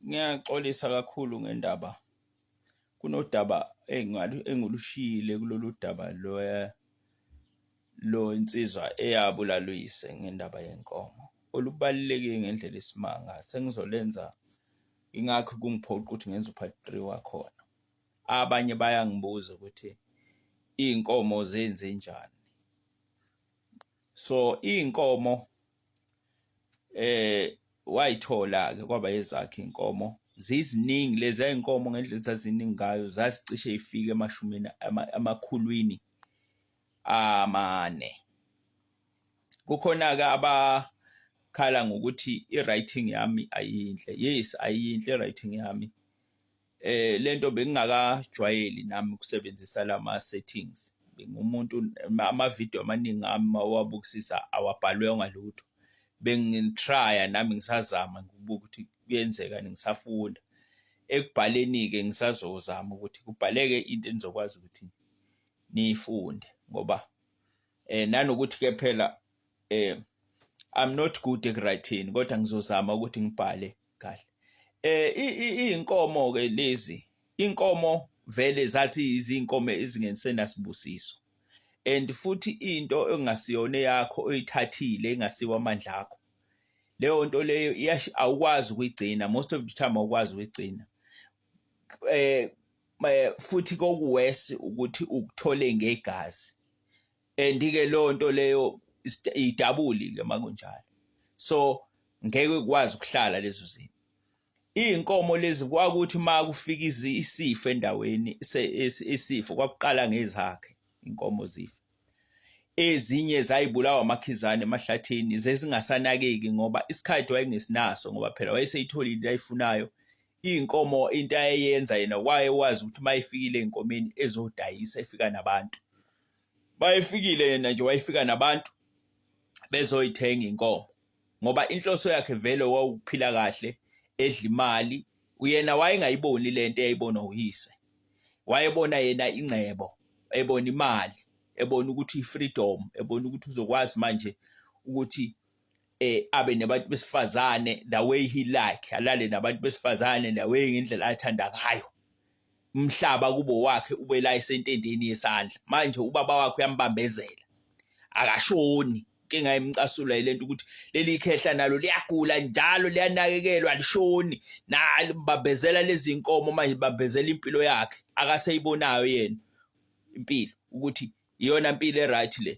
Ngiyaxolisa kakhulu ngendaba. Kunodaba engulushiyile kulolu daba lo insizwa eyabulala uyise ngendaba yenkomo. Olubaluleke ngendlela esimanga sengizolenza ingakho kungiphoqa ukuthi ngenze upart 3 wakhona. Abanye bayangibuza ukuthi inkomo zenze njani. So inkomo wayithola ke kwaba ezakhe inkomo ziziningi lezi inkomo ngendlela zaziningi ngayo zasicishe ifike amakhulwini amane. Kukhona ke abakhala ngokuthi iwriting yami ayinhle. Yes, ayinhle iwriting yami. Lento bengingakajwayeli nami ukusebenzisa lama settings. Bengumuntu ama-video amaningi ami mawabukisisa awabhalwe ngalutho. Bengitrya nami ngisazama ukubuka ukuthi kuyenzeka ngisafunda. Ekubhaleni ke ngisazozama ukuthi kubhaleke into enizokwazi ukuthi nifunde ngoba nanokuthi ke phela I'm not good at writing kodwa ngizozama ukuthi ngibhale kahle. Inkomo ke lezi inkomo vele zathi izinkomo ezingesenasibusiso and futhi into engasiyona yakho oyithathile engasiwa amandla akho leyo nto leyo awukwazi ukuyigcina, most of the time awukwazi ukuyigcina. Futhi kokuwesi ukuthi ukuthole ngegazi and ke lo nto leyo idabuli ke makunjalo. So ngeke ukwazi ukuhlala lezo zinto. Inkomo lezi kwakuthi makufika isifo endaweni isifo kwakuqala ngezakhe inkomo zifa. Ezinye zayibulawa amakhizane emahlathini zezingasanakeki ngoba isikhathi wayengesinaso ngoba phela wayeseyitholile ayifunayo. Inkomo into ayeyenza yena wayewazi ukuthi mayifikile enkomeni ezodayisa ifika nabantu. Bayifikile yena nje wayifika nabantu bezoyithenga inkomo ngoba inhloso yakhe vele wawukuphila kahle edla imali. Uyena wayengayiboni lento eyayibona uyise. Wayebona yena ingcebo, ebona imali, ebona ukuthi freedom, ebona ukuthi uzokwazi manje ukuthi abe nabantu besifazane the way he like, alale nabantu besifazane the way ngendlela athanda ngayo. Umhlaba kubo wakhe ube la esentendeni yesandla. Manje ubaba wakhe uyambambezela. Akashoni. Inkinga yemcasula ilento ukuthi leli khehla nalo liyagula njalo liyanakekelwa lishoni nalo mbambezela lezi inkomo manje bambezela impilo yakhe akaseyibonayo yena impilo ukuthi iyona impilo eright le.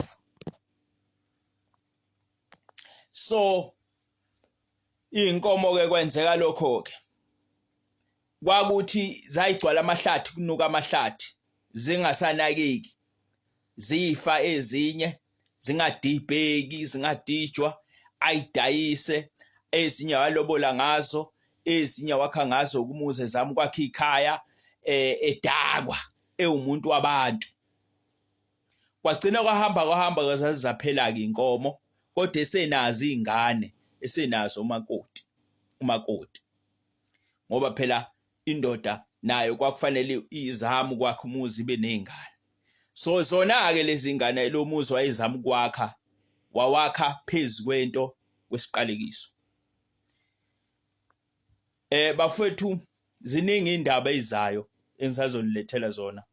So inkomo ke kwenzeka lokho ke kwakuthi zayigcwala amahlathi kunuka amahlathi zingasanakeki zifa ezinye zingadibheki zingadijwa ayidayise ezinye walobola ngazo ezinye wakha ngazo kumuze zami kwakhe ikhaya edakwa ewumuntu wabantu. Kwagcina kwahamba kazazaphela ke inkomo kodwa esenazi izingane esenazo umakoti ngoba phela indoda nayo kwakufanele izama kwakhe umuzi ibe nezingane. So zona ke lezi ngane lo muzi wayezama ukwakha wawakha phezukwento kwesiqalekiso. Bafethu ziningi indaba ezizayo engisazonilethela zona.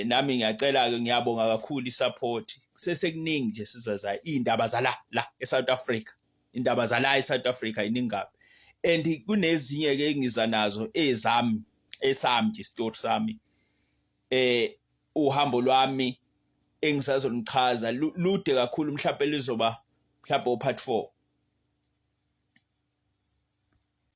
Nami ngiyacela ke ngiyabonga kakhulu isupport. Sesekuningi nje sizazayo indaba zala eSouth Africa. Indaba zala eSouth Africa iningabe. And kunezinye ke engiza nazo esami nje story sami. Uhambo lwami engisazonichaza lude kakhulu mhlawumbe lizoba mhlawumbe upart 4